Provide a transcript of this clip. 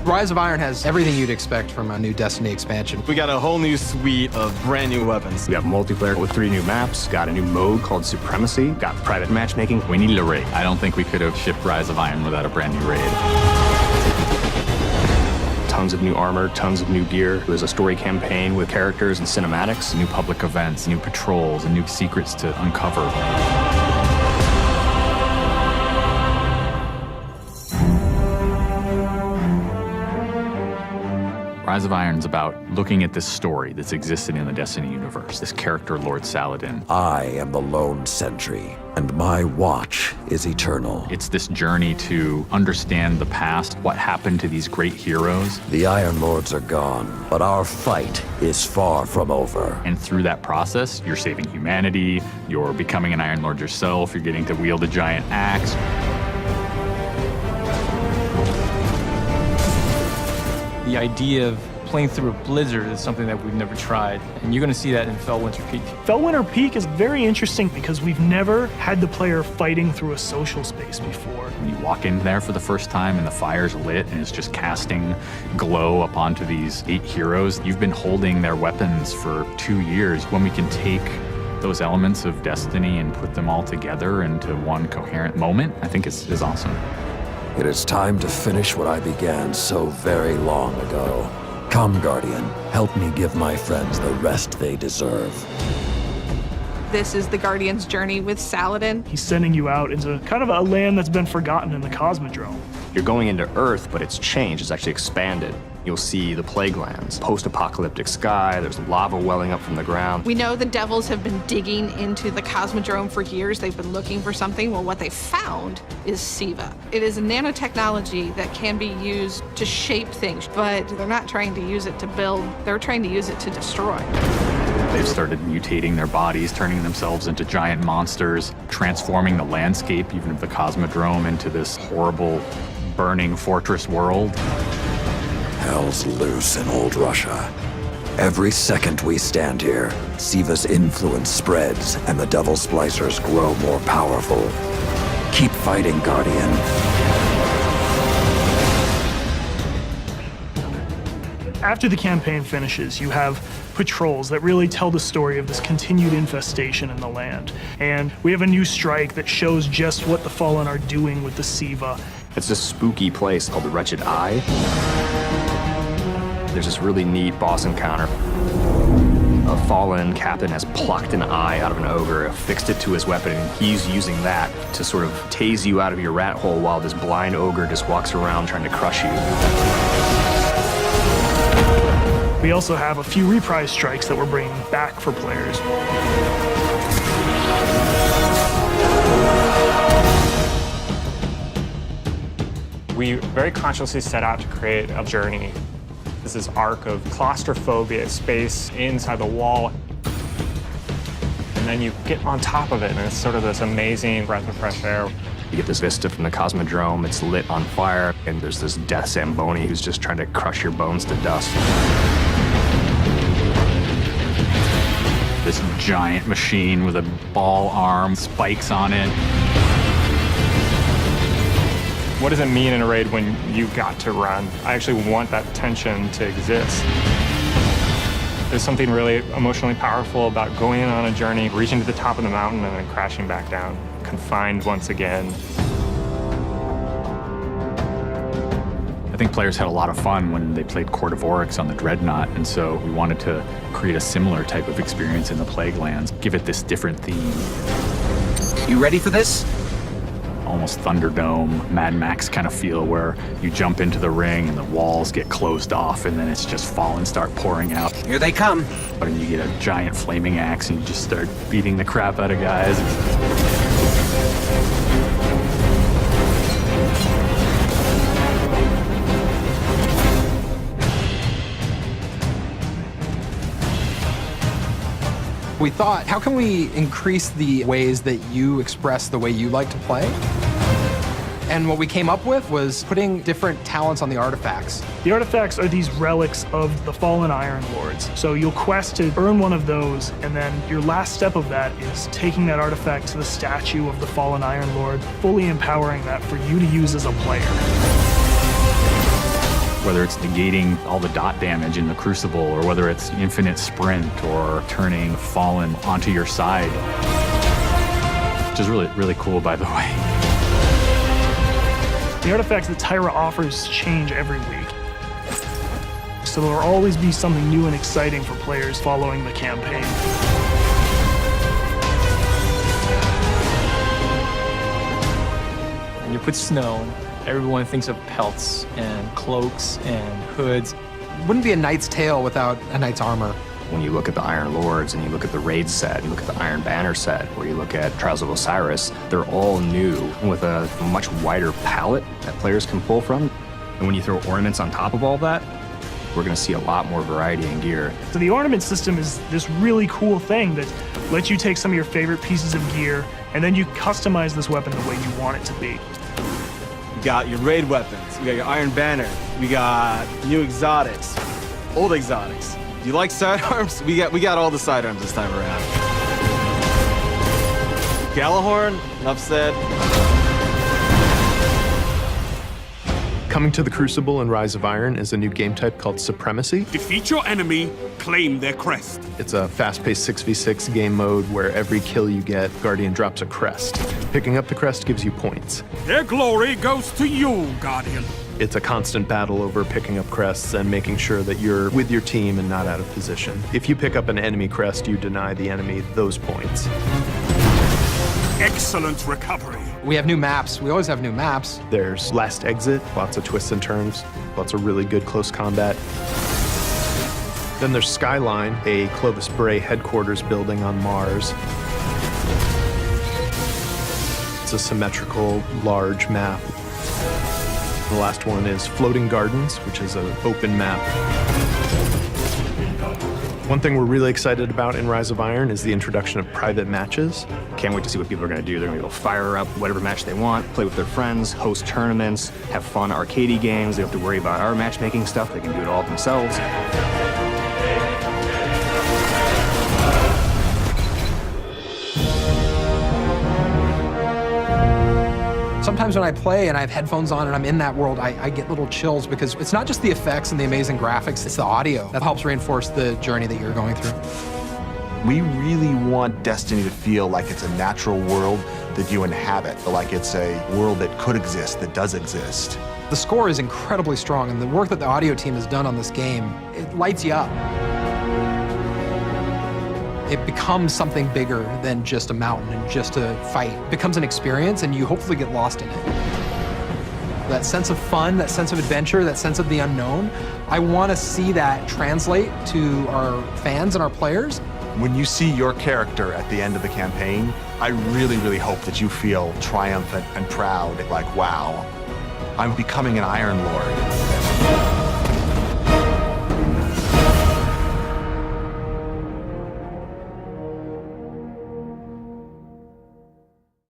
Rise of Iron has everything you'd expect from a new Destiny expansion. We got a whole new suite of brand new weapons. We have multiplayer with 3 new maps, got a new mode called Supremacy, got private matchmaking. We needed a raid. I don't think we could have shipped Rise of Iron without a brand new raid. Tons of new armor, tons of new gear. There's a story campaign with characters and cinematics. New public events, new patrols, and new secrets to uncover. Rise of Iron's about looking at this story that's existed in the Destiny universe, this character, Lord Saladin. I am the lone sentry, and my watch is eternal. It's this journey to understand the past, what happened to these great heroes. The Iron Lords are gone, but our fight is far from over. And through that process, you're saving humanity, you're becoming an Iron Lord yourself, you're getting to wield a giant axe. The idea of playing through a blizzard is something that we've never tried, and you're going to see that in Felwinter Peak. Felwinter Peak is very interesting because we've never had the player fighting through a social space before. When you walk in there for the first time and the fire's lit and it's just casting glow up onto these 8 heroes, you've been holding their weapons for 2 years. When we can take those elements of Destiny and put them all together into one coherent moment, I think is awesome. It is time to finish what I began so very long ago. Come, Guardian, help me give my friends the rest they deserve. This is the Guardian's journey with Saladin. He's sending you out into kind of a land that's been forgotten in the Cosmodrome. You're going into Earth, but it's changed, it's actually expanded. You'll see the plague lands, post-apocalyptic sky, there's lava welling up from the ground. We know the Devils have been digging into the Cosmodrome for years. They've been looking for something. Well, what they found is SIVA. It is a nanotechnology that can be used to shape things, but they're not trying to use it to build, they're trying to use it to destroy. They've started mutating their bodies, turning themselves into giant monsters, transforming the landscape, even of the Cosmodrome, into this horrible, burning fortress world. Hell's loose in old Russia. Every second we stand here, SIVA's influence spreads and the Devil Splicers grow more powerful. Keep fighting, Guardian. After the campaign finishes, you have patrols that really tell the story of this continued infestation in the land. And we have a new strike that shows just what the Fallen are doing with the SIVA. It's this spooky place called the Wretched Eye. There's this really neat boss encounter. A fallen captain has plucked an eye out of an ogre, affixed it to his weapon, and he's using that to sort of tase you out of your rat hole while this blind ogre just walks around trying to crush you. We also have a few reprise strikes that we're bringing back for players. We very consciously set out to create a journey. This is arc of claustrophobia, space inside the wall. And then you get on top of it, and it's sort of this amazing breath of fresh air. You get this vista from the Cosmodrome, it's lit on fire, and there's this Death Zamboni who's just trying to crush your bones to dust. This giant machine with a ball arm, spikes on it. What does it mean in a raid when you got to run? I actually want that tension to exist. There's something really emotionally powerful about going on a journey, reaching to the top of the mountain and then crashing back down, confined once again. I think players had a lot of fun when they played Court of Oryx on the Dreadnought, and so we wanted to create a similar type of experience in the Plague Lands, give it this different theme. You ready for this? Almost Thunderdome, Mad Max kind of feel where you jump into the ring and the walls get closed off and then it's just fallen start pouring out. Here they come. And you get a giant flaming axe and you just start beating the crap out of guys. We thought, how can we increase the ways that you express the way you like to play? And what we came up with was putting different talents on the artifacts. The artifacts are these relics of the fallen Iron Lords. So you'll quest to earn one of those, and then your last step of that is taking that artifact to the statue of the fallen Iron Lord, fully empowering that for you to use as a player. Whether it's negating all the dot damage in the Crucible, or whether it's infinite sprint, or turning Fallen onto your side. Which is really, really cool, by the way. The artifacts that Tyra offers change every week. So there will always be something new and exciting for players following the campaign. When you put snow, everyone thinks of pelts and cloaks and hoods. Wouldn't be a knight's tale without a knight's armor. When you look at the Iron Lords and you look at the Raid set, you look at the Iron Banner set, or you look at Trials of Osiris, they're all new with a much wider palette that players can pull from. And when you throw ornaments on top of all that, we're going to see a lot more variety in gear. So the ornament system is this really cool thing that lets you take some of your favorite pieces of gear and then you customize this weapon the way you want it to be. You got your raid weapons, we got your Iron Banner, we got new exotics, old exotics. You like sidearms? We got all the sidearms this time around. Gjallarhorn, enough said. Coming to the Crucible in Rise of Iron is a new game type called Supremacy. Defeat your enemy, claim their crest. It's a fast-paced 6v6 game mode where every kill you get, Guardian drops a crest. Picking up the crest gives you points. Their glory goes to you, Guardian. It's a constant battle over picking up crests and making sure that you're with your team and not out of position. If you pick up an enemy crest, you deny the enemy those points. Excellent recovery. We have new maps. We always have new maps. There's Last Exit, lots of twists and turns, lots of really good close combat. Then there's Skyline, a Clovis Bray headquarters building on Mars. It's a symmetrical, large map. The last one is Floating Gardens, which is an open map. One thing we're really excited about in Rise of Iron is the introduction of private matches. Can't wait to see what people are going to do. They're going to go fire up whatever match they want, play with their friends, host tournaments, have fun arcadey games. They don't have to worry about our matchmaking stuff. They can do it all themselves. Sometimes when I play and I have headphones on and I'm in that world, I get little chills because it's not just the effects and the amazing graphics, it's the audio that helps reinforce the journey that you're going through. We really want Destiny to feel like it's a natural world that you inhabit, like it's a world that could exist, that does exist. The score is incredibly strong, and the work that the audio team has done on this game, it lights you up. It becomes something bigger than just a mountain and just a fight. It becomes an experience, and you hopefully get lost in it. That sense of fun, that sense of adventure, that sense of the unknown, I want to see that translate to our fans and our players. When you see your character at the end of the campaign, I really, really hope that you feel triumphant and proud, like, wow, I'm becoming an Iron Lord.